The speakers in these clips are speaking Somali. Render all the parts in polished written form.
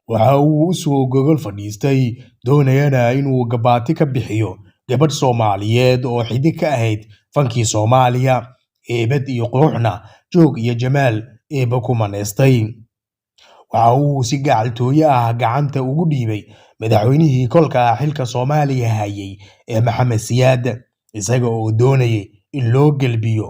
waxa uu u soo gogol fadhiistay doonayana inuu gabaati ka bixiyo gabadh Soomaaliyeed oo xidig ka ahayd fankii Soomaaliya eebad iyo quruxna joog iyo jamaal eeba ku maneystay. waxa uu si gacaltooyo ah gacanta ugu dhiibay madaxweynihii kolka xilka Soomaaliya hayay ee Maxamed Siyaad, isaga oo doonayay in loo galbiyo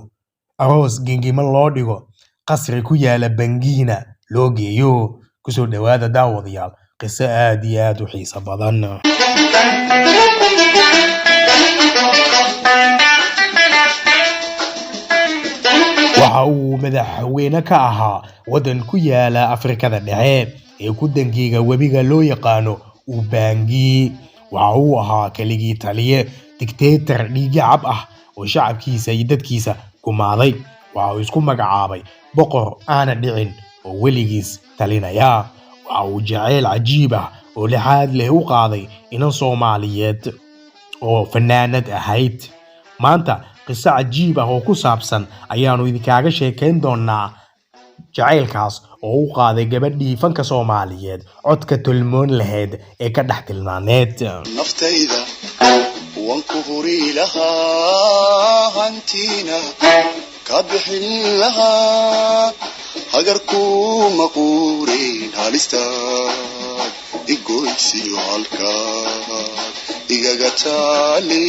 aroos gingima loo dhigo qasri ku yaala Bangiina loo geeyo. kusoo dhawaada daawadayaal qiso aad iyo aad u xiiso badan. waxa uu madaxweyne ka ahaa wadan ku yaala Afrikada Dhexe ee ku dangiga webiga loo yaqaano Ubangi. waxa uu ahaa kaligii taliye dictator dhiigacab ah oo shacabkiisa iyo dadkiisa gumaaday. waxa uu isku magacaabay boqor aana dhicin oo weligiis talinaya. waxa uu jacayl cajiib ah oo lixaad leh u qaaday inan Soomaaliyeed oo fanaanad ahayd. maanta qiso cajiib ah oo ku saabsan ayaanu idinkaaga sheekayn doonaa jacaylkaas oo u qaaday gabadhii fanka Soomaaliyeed codka tulmoon lahayd ee ka dhex tilmaaneed. naftayda waan ku huri lahaa hantiina ka bixin lahaa hagarku maquurin halista igoysiyo halkaad igaga taali.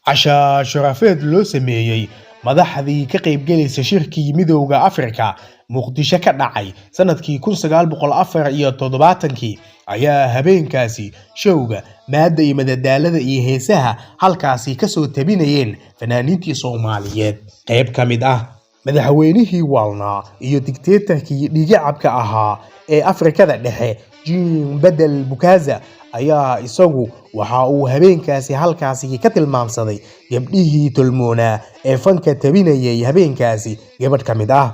casha sharafeed loo sameeyey madaxdii ka qaybgalaysa shirkii midowga Afrika Muqdisho ka dhacay sanadkii 1974 ayaa habeenkaasi showga maada iyo madadaalada iyo heesaha halkaasi ka soo tabinayeen fanaaniintii Soomaaliyeed. qayb ka mid ah madaxweynihii waalnaa iyo dictatorkii dhigacabka ahaa ee Afrikada Dhexe Jean Bedel Bokassa ayaa isagu waxa uu habeenkaasi halkaasi ka tilmaamsaday gabdhihii tulmoona ee fanka tabinayay habeenkaasi gabadh ka mid ah.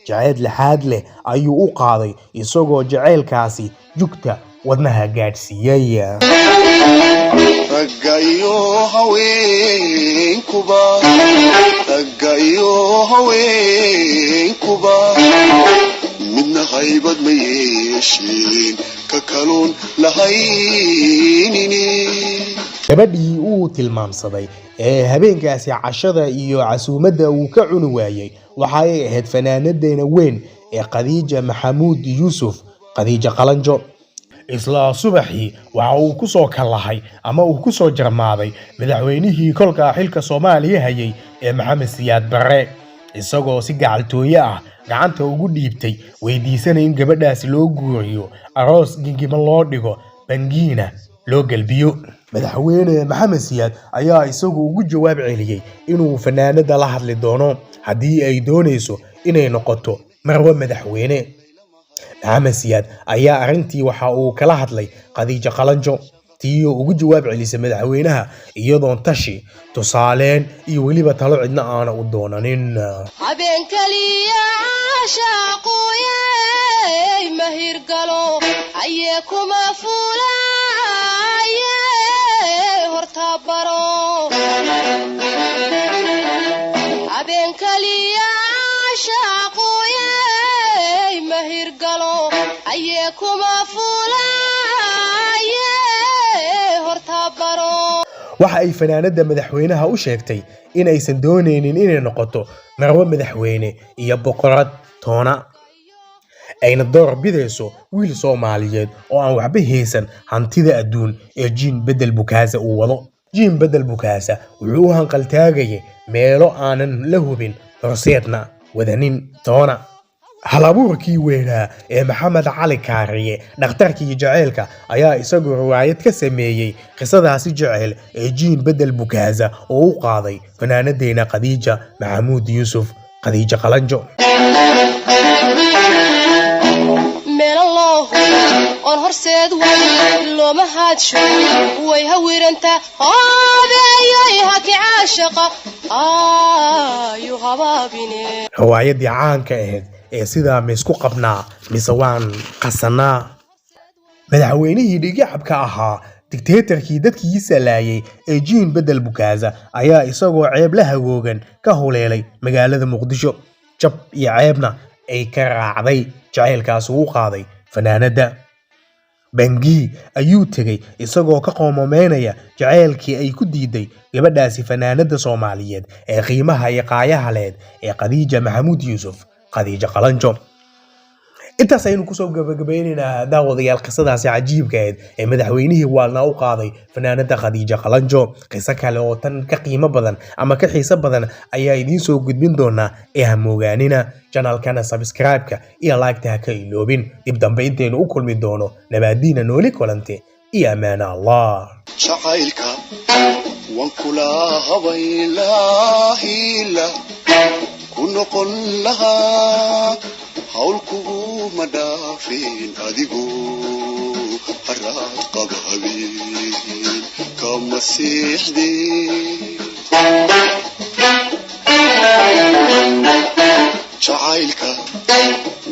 jacayl lixaad leh ayuu u qaaday isagoo jacaylkaasi jugta wadnaha gaadhsiiyay. raggayo haweenkuba midna haybad ma yeesheen ka kaluun lahaynini. gabadhii uu tilmaamsaday ee habeenkaasi cashada iyo casuumadda uu ka cuni waayay waxay ahayd fanaanadeena weyn ee Khadiija Maxamuud Yuusuf Khadiija Qalanjo. isla subaxii waxa uu ku soo kalahay ama uu ku soo jarmaaday madaxweynihii kolka xilka Soomaaliya hayay ee Maxamed Siyaad Barre, isagoo si gacaltooyo ah gacanta ugu dhiibtay weydiisanay in gabadhaasi loo guuriyo aroos gingima loo dhigo Bangiina loo galbiyo. madaxweyne Maxamed Siyaad ayaa isagu ugu jawaab celiyay inuu fanaanada la hadli doono haddii ay doonayso inay noqoto marwo madaxweyne. Maxamed Siyaad ayaa arintii waxa uu kala hadlay Khadiija Qalanjo tii ugu jawaab celisay madaxweynaha iyadoon tashi tusaaleen iyo weliba talo cidna aana u doonanin. habeen kaliya shaqooyay mahir galo ayee kuma fuulaaye horta baro. habeen kaliya shaqooyay mahir galo ayee kuma fuulaaye horta baro. waxa ay fanaanada madaxweynaha u sheegtay in aysan doonaynin inay noqoto marwo madaxweyne iyo boqorad toona, ayna door bidayso wiil Soomaaliyeed oo aan waxba haysan hantida adduun ee Jean Bedel Bokassa uu wado. Jean Bedel Bokassa wuxuu u hanqaltaagayay meelo aanan la hubin horseedna wadanin toona. halabuurkii weynaa ee Maxamed Cali Kaariye dhakhtarkii jacaylka ayaa isagu riwaayad ka sameeyay qisadaasi jacayl ee Jean Bedel Bokassa oo u qaaday fanaanadeena Khadiija Maxamuud Yuusuf Khadiija Qalanjo. on horseed looma haadsho way hawiranta hoobeeyay haki caashaqa ayu habaabine. riwaayadii caanka ahayd ee sidaa ma isku qabnaa mise waan qasanaa. madaxweynihii dhigacabka ahaa dictatorkii dadkiisa laayay ee Jean Bedel Bokassa ayaa isagoo ceeb la hagoogan ka huleelay magaalada Muqdisho. jab iyo ceebna ay ka raacday jacaylkaas uu qaaday fanaanada. Bangui ayuu tegay isagoo ka qoomameynaya jaceylkii ay ku diiday gabadhaasi fanaanada Soomaaliyeed ee qiimaha iyo qaayaha leh ee Khadija Maxamuud Yuusuf Khadija Qalanjo. intaas aynu kusoo gabagabaynaynaa daawadayaal qisadaasi cajiibka ah ee madaxweynihii waalna u qaaday fanaanada Khadija Qalanjo. qiso kale oo tan ka qiimo badan ama ka xiiso badan ayaa idiin soo gudbin doonaa ee ha moogaanina channelkana subscribe-ka iyo like-ta ha ka iloobin. dib dambe intaynu u kulmi doono nabaadiina nooli kulante iyo amaana Allah. jacaylka waan kula habaylaahila ku noqon lahaa hawl kuguma dhaafin adigu haraad qaba habeen kama siixdin jacaylka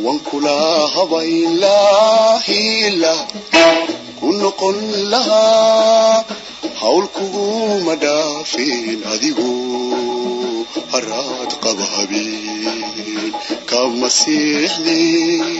waan kula habaylaahila ku noqon lahaa hawl kuguma dhaafin adigu haraad qaba habeen kama siixdin